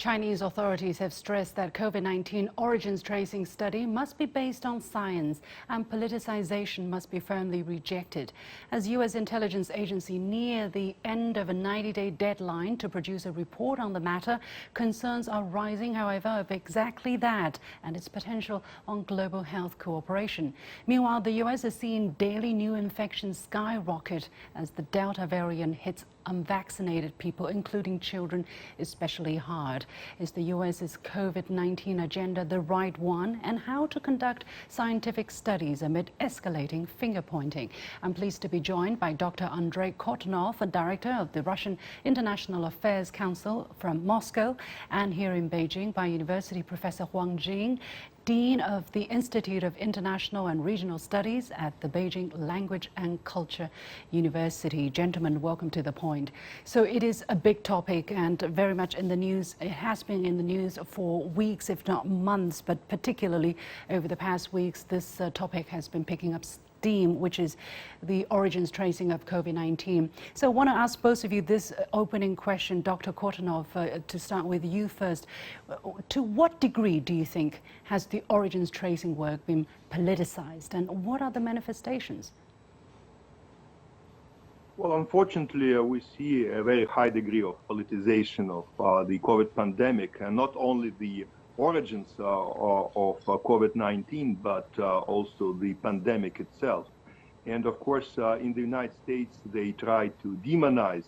Chinese authorities have stressed that COVID-19 origins tracing study must be based on science and politicization must be firmly rejected. As U.S. intelligence agency near the end of a 90-day deadline to produce a report on the matter, concerns are rising, however, of exactly that and its potential on global health cooperation. Meanwhile, the U.S. is seeing daily new infections skyrocket as the Delta variant hits unvaccinated people, including children, especially hard. Is the U.S.'s COVID-19 agenda the right one? And how to conduct scientific studies amid escalating finger-pointing? I'm pleased to be joined by Dr. Andrei Kortunov, a director of the Russian International Affairs Council from Moscow, and here in Beijing by University Professor Huang Jing, Dean of the Institute of International and Regional Studies at the Beijing Language and Culture University. Gentlemen, welcome to The Point. So it is a big topic and very much in the news. It has been in the news for weeks, if not months, but particularly over the past weeks, this topic has been picking up steam, which is the origins tracing of COVID-19. So I want to ask both of you this opening question, Dr. Kortunov, to start with you first. To what degree do you think has the origins tracing work been politicized, and what are the manifestations? Well, unfortunately, we see a very high degree of politicization of the COVID pandemic, and not only the origins of COVID-19, but also the pandemic itself. And of course, in the United States, they try to demonize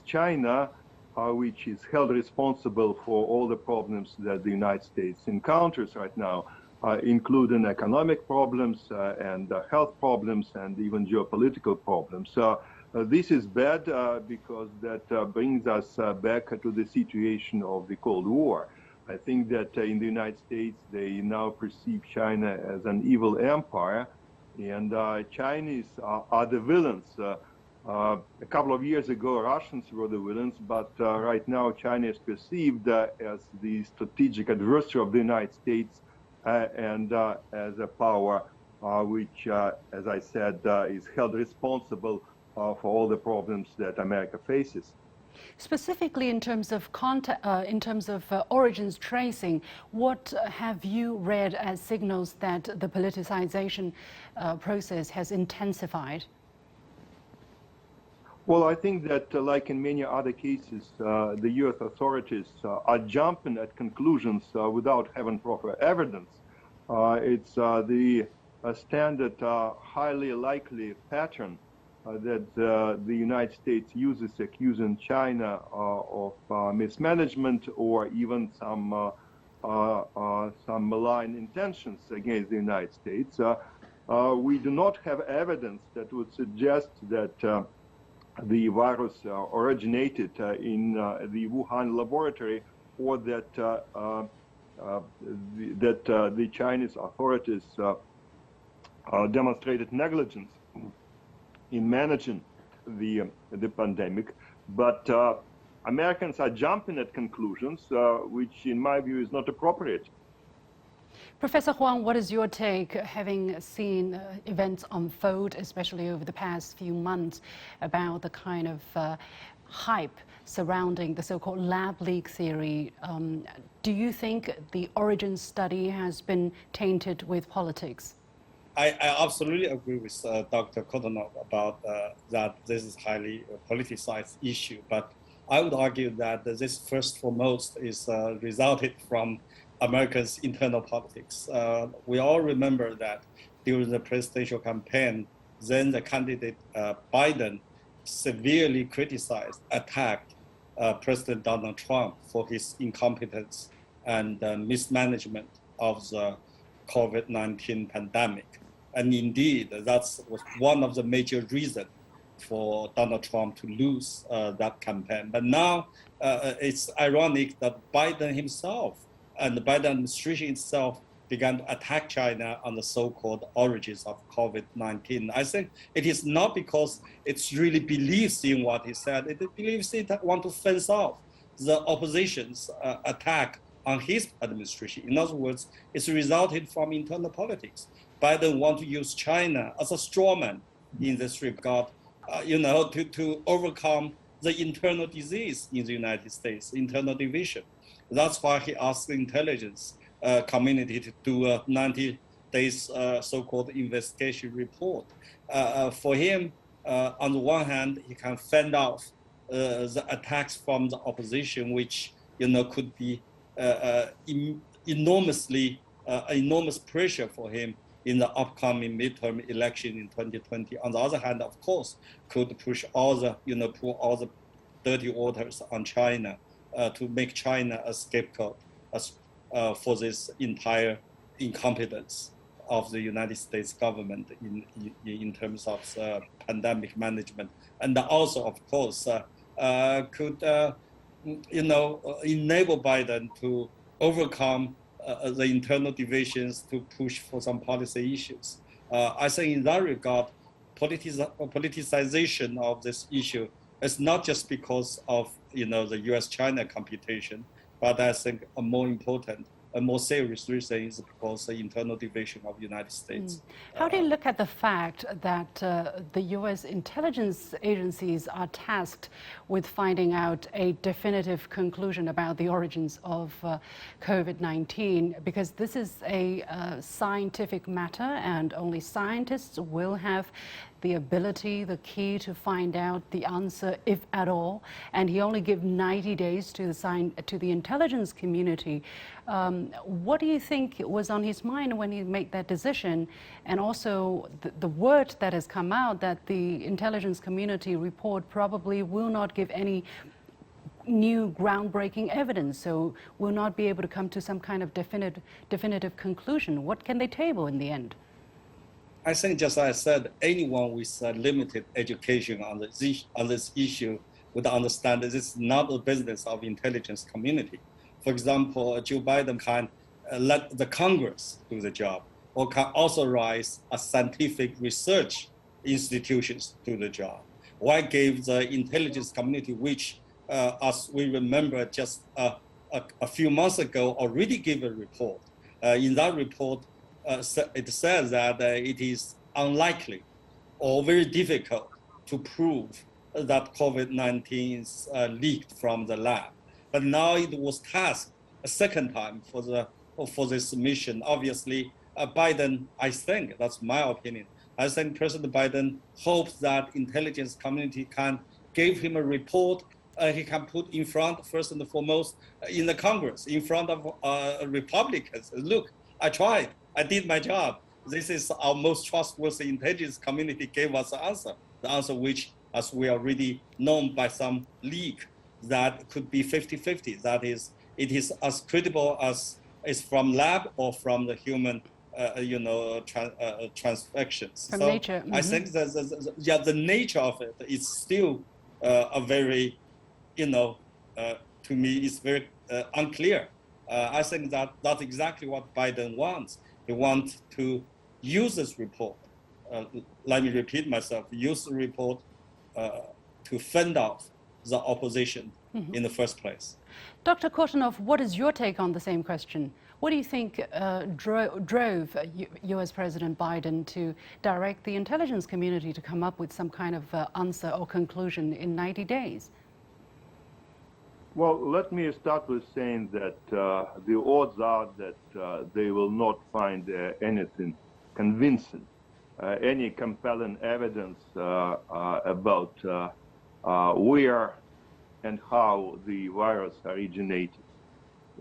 China, which is held responsible for all the problems that the United States encounters right now, including economic problems and health problems and even geopolitical problems. This is bad because that brings us back to the situation of the Cold War. I think that in the United States, they now perceive China as an evil empire, and Chinese are the villains. A couple of years ago, Russians were the villains, but right now China is perceived as the strategic adversary of the United States and as a power which, as I said, is held responsible for all the problems that America faces. Specifically in terms of origins tracing, what have you read as signals that the politicization process has intensified? Well, I think that, like in many other cases, the U.S. authorities are jumping at conclusions without having proper evidence. It's the standard, highly likely pattern that the United States uses, accusing China of mismanagement or even some malign intentions against the United States. We do not have evidence that would suggest that the virus originated in the Wuhan laboratory, or that the Chinese authorities demonstrated negligence in managing the pandemic. But Americans are jumping at conclusions, which in my view is not appropriate. Professor Huang, what is your take, having seen events unfold, especially over the past few months, about the kind of hype surrounding the so-called lab leak theory? Do you think the origin study has been tainted with politics? I absolutely agree with Dr. Kortunov about that this is highly politicized issue, but I would argue that this first foremost is resulted from America's internal politics. We all remember that during the presidential campaign, then the candidate Biden severely criticized, attacked President Donald Trump for his incompetence and mismanagement of the COVID-19 pandemic. And indeed, that was one of the major reasons for Donald Trump to lose that campaign. But now it's ironic that Biden himself and the Biden administration itself began to attack China on the so-called origins of COVID-19. I think it is not because it really believes in what he said. It believes it want to fence off the opposition's attack on his administration. In other words, it's resulted from internal politics. Biden want to use China as a strawman in this regard, to overcome the internal disease in the United States, internal division. That's why he asked the intelligence community to do a 90 days so-called investigation report. For him, on the one hand, he can fend off the attacks from the opposition, which could be enormous pressure for him in the upcoming midterm election in 2020. On the other hand, of course, could push all the pour all the dirty waters on China to make China a scapegoat for this entire incompetence of the United States government in terms of pandemic management, and also, of course, could enable Biden to overcome the internal divisions to push for some policy issues. I think in that regard, politicization of this issue is not just because of the U.S.-China computation, but I think a more important, a more serious reason is because the internal division of the United States. How do you look at the fact that the U.S. intelligence agencies are tasked with finding out a definitive conclusion about the origins of COVID-19? Because this is a scientific matter, and only scientists will have the ability, the key to find out the answer, if at all. And he only gave 90 days to the intelligence community. What do you think was on his mind when he made that decision? And also the word that has come out that the intelligence community report probably will not give any new groundbreaking evidence, so will not be able to come to some kind of definitive conclusion. What can they table in the end? I think, just as I said, anyone with limited education on this issue would understand that this is not the business of intelligence community. For example, Joe Biden can let the Congress do the job, or can authorize a scientific research institutions do the job. Why give the intelligence community, which, as we remember, just a few months ago already gave a report. In that report, it says that it is unlikely or very difficult to prove that COVID-19 is leaked from the lab. But now it was tasked a second time for this mission. Obviously, Biden, I think, that's my opinion, I think President Biden hopes that intelligence community can give him a report he can put in front, first and foremost, in the Congress, in front of Republicans. Look, I tried. I did my job. This is our most trustworthy intelligence community gave us the answer which, as we already known by some leak, that could be 50-50. That is, it is as credible as is from lab or from the human, transactions. From so nature. Mm-hmm. I think that the nature of it is still a very, to me, is very unclear. I think that that's exactly what Biden wants. He wants to use this report, let me repeat myself, use the report to fend off the opposition in the first place. Dr. Kortunov, what is your take on the same question? What do you think drove U.S. President Biden to direct the intelligence community to come up with some kind of answer or conclusion in 90 days? Well, let me start with saying that the odds are that they will not find anything convincing, any compelling evidence about where and how the virus originated.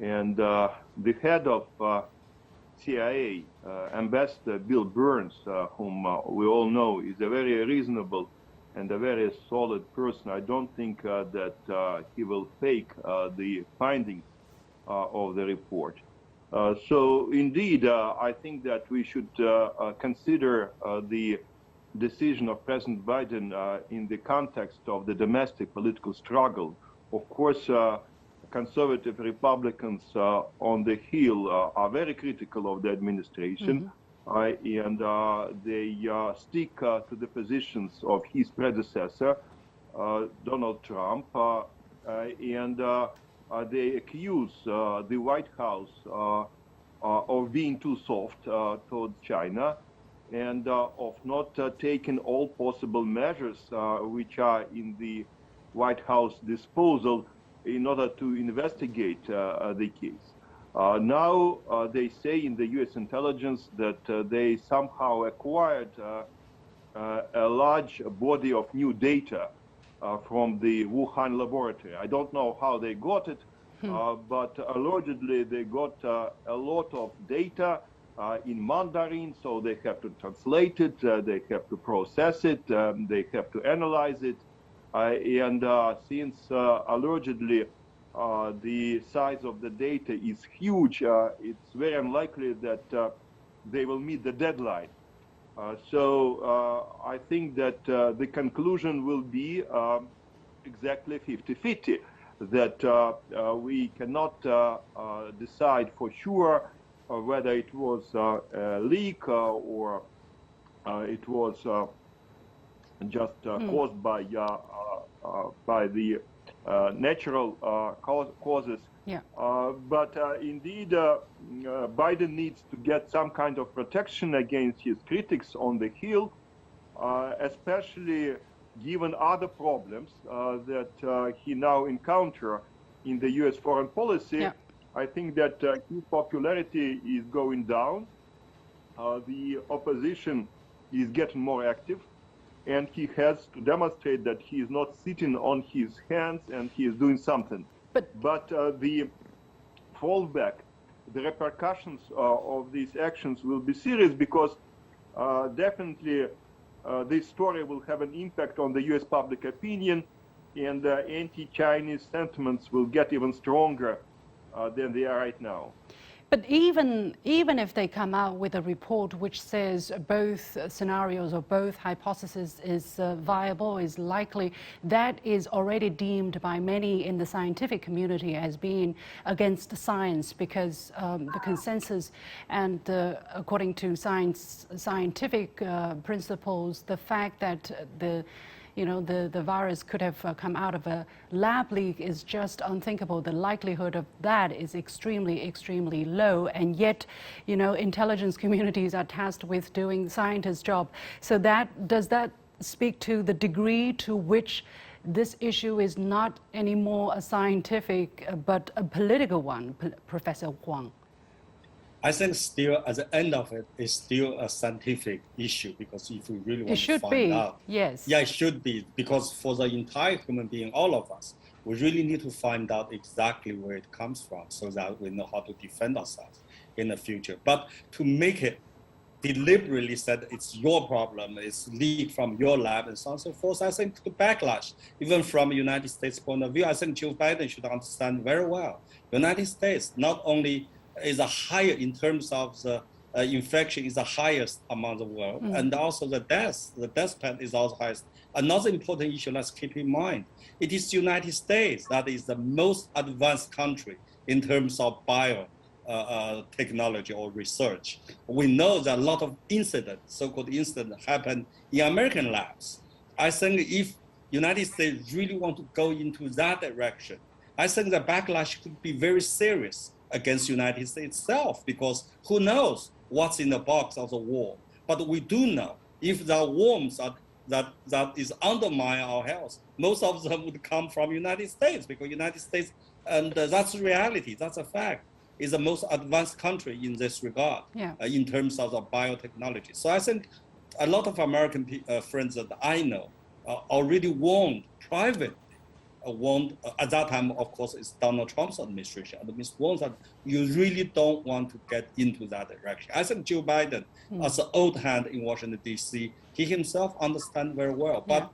And the head of CIA, Ambassador Bill Burns, whom we all know is a very reasonable and a very solid person, I don't think that he will fake the findings of the report. So indeed, I think that we should consider the decision of President Biden in the context of the domestic political struggle. Of course, conservative Republicans on the Hill are very critical of the administration. And they stick to the positions of his predecessor, Donald Trump, and they accuse the White House of being too soft towards China and of not taking all possible measures which are in the White House disposal in order to investigate the case. Now they say in the U.S. intelligence that they somehow acquired a large body of new data from the Wuhan laboratory. I don't know how they got it, but allegedly they got a lot of data in Mandarin, so they have to translate it, they have to process it, they have to analyze it. And since allegedly the size of the data is huge, it's very unlikely that they will meet the deadline. So I think that the conclusion will be exactly 50-50, that we cannot decide for sure whether it was a leak or it was just caused by the natural causes. Yeah. But indeed, Biden needs to get some kind of protection against his critics on the Hill, especially given other problems that he now encounters in the U.S. foreign policy. Yeah. I think that his popularity is going down. The opposition is getting more active, and he has to demonstrate that he is not sitting on his hands and he is doing something. But the fallback, the repercussions of these actions will be serious, because definitely this story will have an impact on the U.S. public opinion, and anti-Chinese sentiments will get even stronger than they are right now. But even if they come out with a report which says both scenarios or both hypotheses is viable, is likely, that is already deemed by many in the scientific community as being against science, because the consensus and according to scientific principles, the fact that the virus could have come out of a lab leak is just unthinkable. The likelihood of that is extremely, extremely low. And yet, intelligence communities are tasked with doing scientists' job. So does that speak to the degree to which this issue is not anymore a scientific, but a political one, Professor Huang? I think still at the end of it, it's still a scientific issue, because if we really want to find out. Yes. Yeah, it should be, because for the entire human being, all of us, we really need to find out exactly where it comes from so that we know how to defend ourselves in the future. But to make it deliberately said it's your problem, it's leaked from your lab and so on and so forth, I think the backlash, even from the United States point of view, I think Joe Biden should understand very well. The United States not only is higher in terms of the infection is the highest among the world, and also the death rate is also highest. Another important issue, let's keep in mind, it is the United States that is the most advanced country in terms of biotechnology or research. We know that a lot of incidents, so-called incidents, happen in American labs. I think if United States really want to go into that direction, I think the backlash could be very serious against the United States itself, because who knows what's in the box of the worm. But we do know if the worms that is undermine our health, most of them would come from United States, because United States, and that's the reality, that's a fact, is the most advanced country in this regard, in terms of the biotechnology. So I think a lot of American friends that I know already warned privately, at that time, of course, it's Donald Trump's administration, and Ms. warns that you really don't want to get into that direction. I think Joe Biden, as an old hand in Washington, D.C., he himself understands very well. But,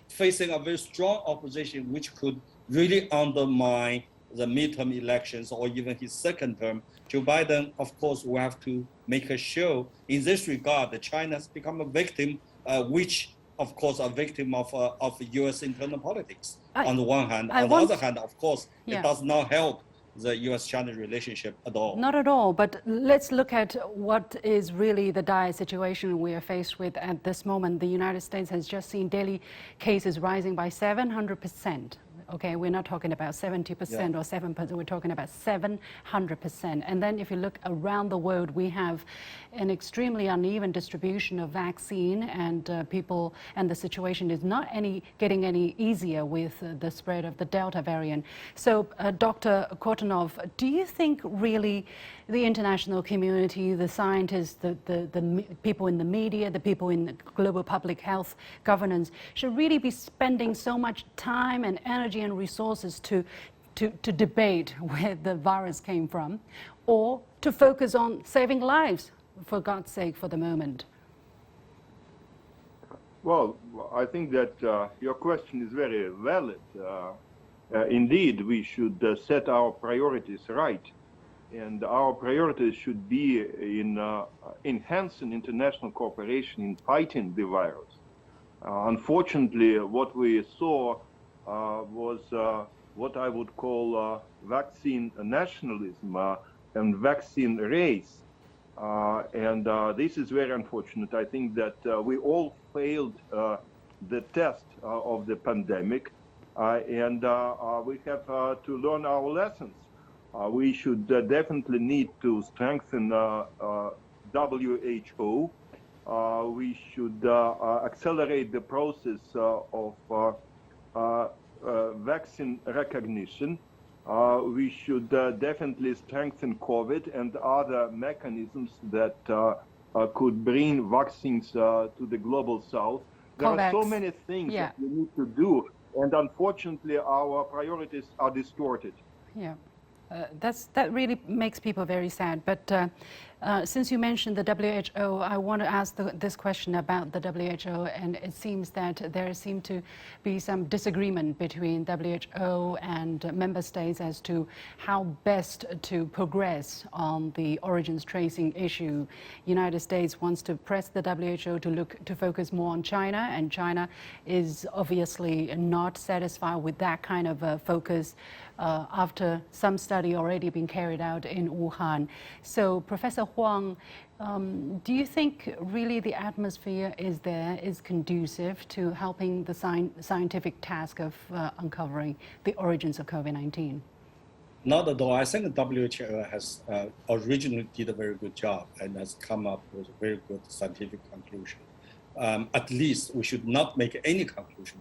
facing a very strong opposition, which could really undermine the midterm elections or even his second term, Joe Biden, of course, will have to make a show. In this regard, that China has become a victim, which, of course, a victim of U.S. internal politics. On the one hand, on the other hand, of course, it does not help the U.S.-China relationship at all. Not at all, but let's look at what is really the dire situation we are faced with at this moment. The United States has just seen daily cases rising by 700%. Okay, we're not talking about 70% or 7%, we're talking about 700%. And then if you look around the world, we have an extremely uneven distribution of vaccine, and people, and the situation is not getting any easier with the spread of the Delta variant. So, Dr. Kortunov, do you think really the international community, the scientists, the people in the media, the people in the global public health governance should really be spending so much time and energy and resources to debate where the virus came from, or to focus on saving lives, for God's sake, for the moment? Well, I think that your question is very valid. Indeed, we should set our priorities right. And our priorities should be in enhancing international cooperation in fighting the virus. Unfortunately, what we saw was what I would call vaccine nationalism and vaccine race. And this is very unfortunate. I think that we all failed the test of the pandemic, and we have to learn our lessons. We should definitely need to strengthen WHO. We should accelerate the process of vaccine recognition. We should definitely strengthen COVID and other mechanisms that could bring vaccines to the global south. There are so many things that we need to do, and unfortunately our priorities are distorted. Yeah. That really makes people very sad. But since you mentioned the WHO, I want to ask this question about the WHO. And it seems that there seemed to be some disagreement between WHO and member states as to how best to progress on the origins tracing issue. United States wants to press the WHO to focus more on China, and China is obviously not satisfied with that kind of focus after some study already been carried out in Wuhan. So, Professor Huang, do you think really the atmosphere is conducive to helping the scientific task of uncovering the origins of COVID-19? Not at all. I think the WHO has originally did a very good job and has come up with a very good scientific conclusion. At least we should not make any conclusion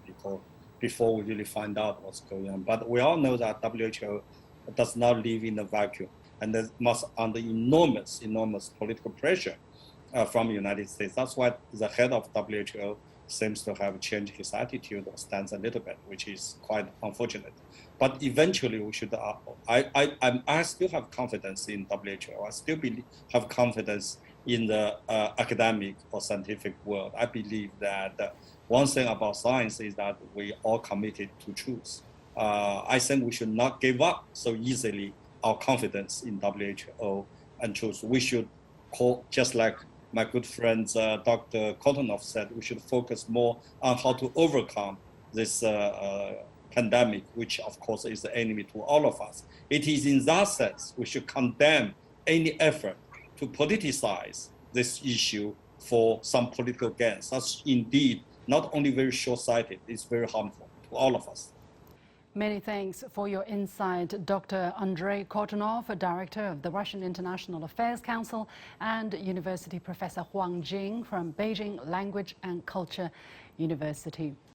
before we really find out what's going on. But we all know that WHO does not live in a vacuum, and it must under enormous political pressure from the United States. That's why the head of WHO seems to have changed his attitude or stance a little bit, which is quite unfortunate. But eventually we should, I still have confidence in WHO. I still have confidence in the academic or scientific world. I believe that one thing about science is that we are committed to truth. I think we should not give up so easily our confidence in WHO and truth. We should call, just like my good friend Dr. Kortunov said, we should focus more on how to overcome this pandemic, which of course is the enemy to all of us. It is in that sense we should condemn any effort to politicize this issue for some political gains. That's indeed not only very short-sighted, it's very harmful to all of us. Many thanks for your insight, Dr. Andrei Kortunov, Director of the Russian International Affairs Council, and University Professor Huang Jing from Beijing Language and Culture University.